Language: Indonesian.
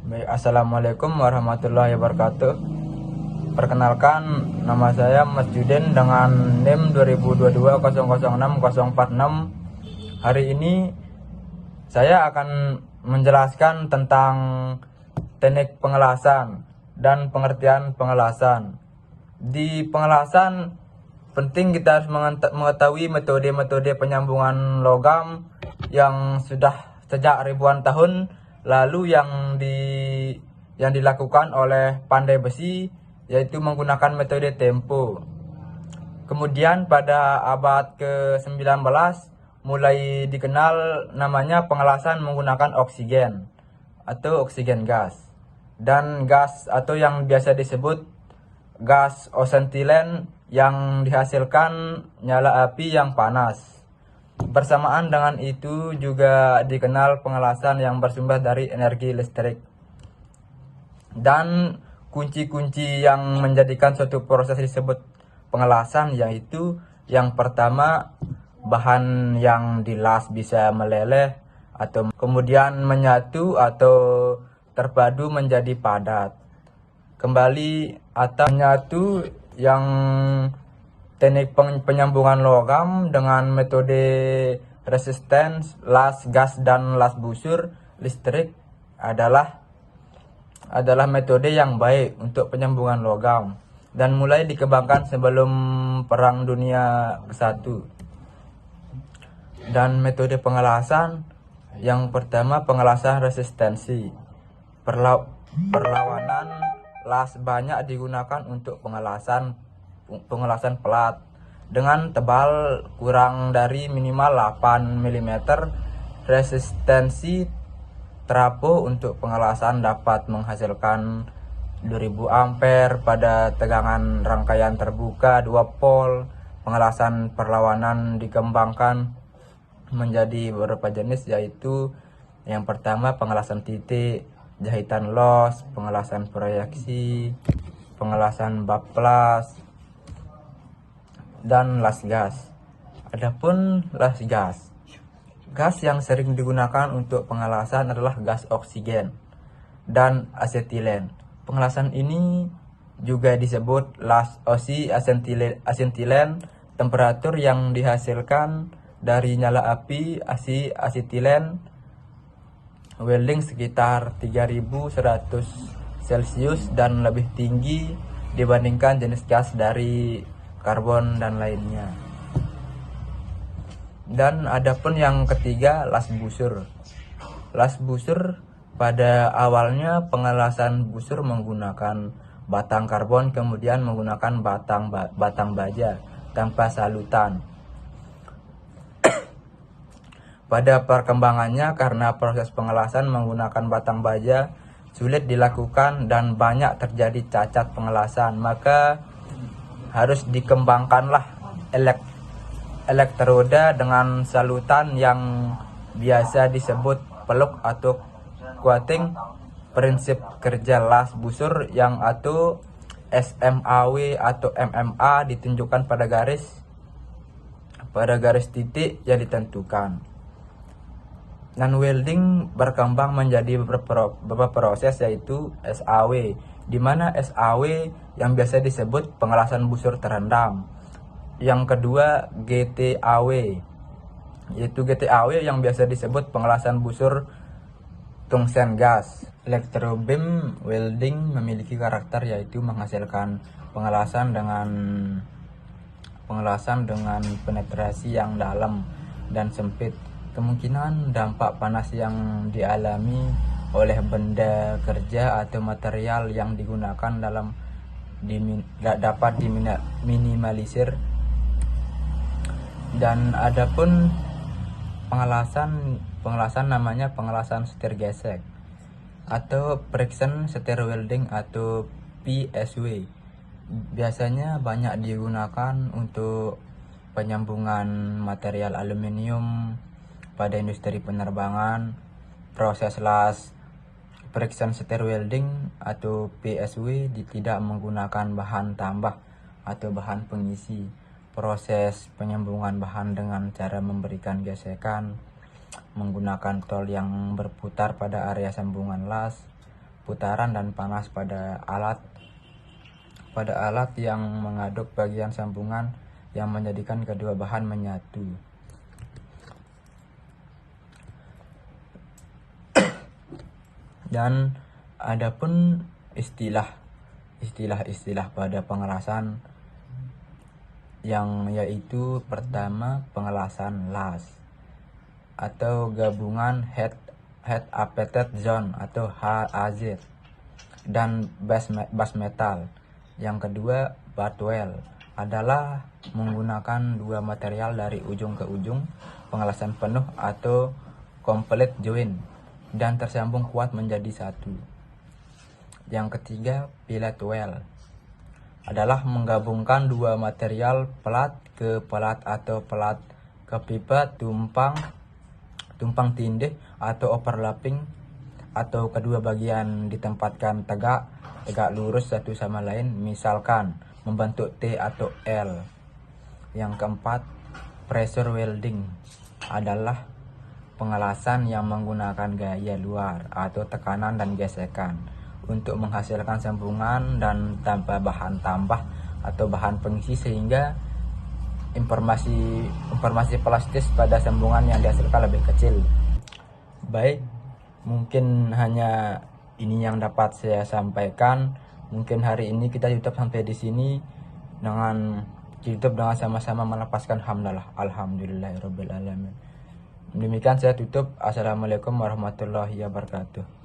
Assalamualaikum warahmatullahi wabarakatuh. Perkenalkan, nama saya Mas Judin dengan NIM 2022006046. Hari ini saya akan menjelaskan tentang teknik pengelasan dan pengertian pengelasan. Di pengelasan penting kita harus mengetahui metode-metode penyambungan logam yang sudah sejak ribuan tahun lalu yang dilakukan oleh pandai besi, yaitu menggunakan metode tempo. Kemudian pada abad ke-19 mulai dikenal namanya pengelasan menggunakan oksigen atau oksigen gas, dan gas atau yang biasa disebut gas osentilen yang dihasilkan nyala api yang panas. Bersamaan dengan itu juga dikenal pengelasan yang bersumber dari energi listrik. Dan kunci-kunci yang menjadikan suatu proses disebut pengelasan yaitu yang pertama, bahan yang dilas bisa meleleh atau kemudian menyatu atau terpadu menjadi padat. Kembali atau menyatu yang teknik penyambungan logam dengan metode resistance, las gas dan las busur listrik adalah metode yang baik untuk penyambungan logam dan mulai dikembangkan sebelum Perang Dunia ke-1. Dan metode pengelasan yang pertama, pengelasan resistensi. Perlawanan las banyak digunakan untuk pengelasan pelat dengan tebal kurang dari minimal 8 mm. Resistensi trapo untuk pengelasan dapat menghasilkan 2000 ampere pada tegangan rangkaian terbuka 2 pol. Pengelasan perlawanan dikembangkan menjadi beberapa jenis, yaitu yang pertama pengelasan titik, jahitan los, pengelasan proyeksi, pengelasan baplas, dan las gas. Adapun las gas yang sering digunakan untuk pengelasan adalah gas oksigen dan asetilen. Pengelasan ini juga disebut las osi asetilen. Temperatur yang dihasilkan dari nyala api asetilen welding sekitar 3100 Celcius dan lebih tinggi dibandingkan jenis gas dari karbon dan lainnya. Dan adapun yang ketiga, las busur. Las busur pada awalnya pengelasan busur menggunakan batang karbon, kemudian menggunakan batang baja tanpa salutan. Pada perkembangannya, karena proses pengelasan menggunakan batang baja sulit dilakukan dan banyak terjadi cacat pengelasan, maka harus dikembangkanlah elektroda dengan salutan yang biasa disebut peluk atau coating. Prinsip kerja las busur yang atau SMAW atau MMA ditunjukkan pada garis titik yang ditentukan. Dan welding berkembang menjadi beberapa proses, yaitu SAW, di mana SAW yang biasa disebut pengelasan busur terendam. Yang kedua GTAW, yaitu GTAW yang biasa disebut pengelasan busur tungsten gas. Electrobeam welding memiliki karakter yaitu menghasilkan pengelasan dengan penetrasi yang dalam dan sempit. Kemungkinan dampak panas yang dialami oleh benda kerja atau material yang digunakan dapat diminimalisir. Dan adapun pengelasan namanya pengelasan setir gesek atau friction stir welding atau PSW. Biasanya banyak digunakan untuk penyambungan material aluminium pada industri penerbangan. Proses las friction stir welding atau PSW tidak menggunakan bahan tambah atau bahan pengisi. Proses penyambungan bahan dengan cara memberikan gesekan menggunakan tol yang berputar pada area sambungan las. putaran dan panas pada alat yang mengaduk bagian sambungan yang menjadikan kedua bahan menyatu. Dan adapun istilah pada pengelasan yang yaitu pertama pengelasan las atau gabungan head appetite zone atau HAZ dan bass metal. Yang kedua butt-weld adalah menggunakan dua material dari ujung ke ujung, pengelasan penuh atau complete joint dan tersambung kuat menjadi satu. Yang ketiga pilot weld adalah menggabungkan dua material pelat ke pelat atau pelat ke pipa, tumpang tindih atau overlapping, atau kedua bagian ditempatkan tegak lurus satu sama lain, misalkan membentuk T atau L. Yang keempat pressure welding adalah pengelasan yang menggunakan gaya luar atau tekanan dan gesekan untuk menghasilkan sambungan dan tanpa bahan tambah atau bahan pengisi, sehingga informasi plastis pada sambungan yang dihasilkan lebih kecil. Baik, mungkin hanya ini yang dapat saya sampaikan. Mungkin hari ini kita tutup sampai di sini dengan sama-sama melepaskan hamdalah. Alhamdulillahirabbil alamin. Demikian saya tutup. Assalamualaikum warahmatullahi wabarakatuh.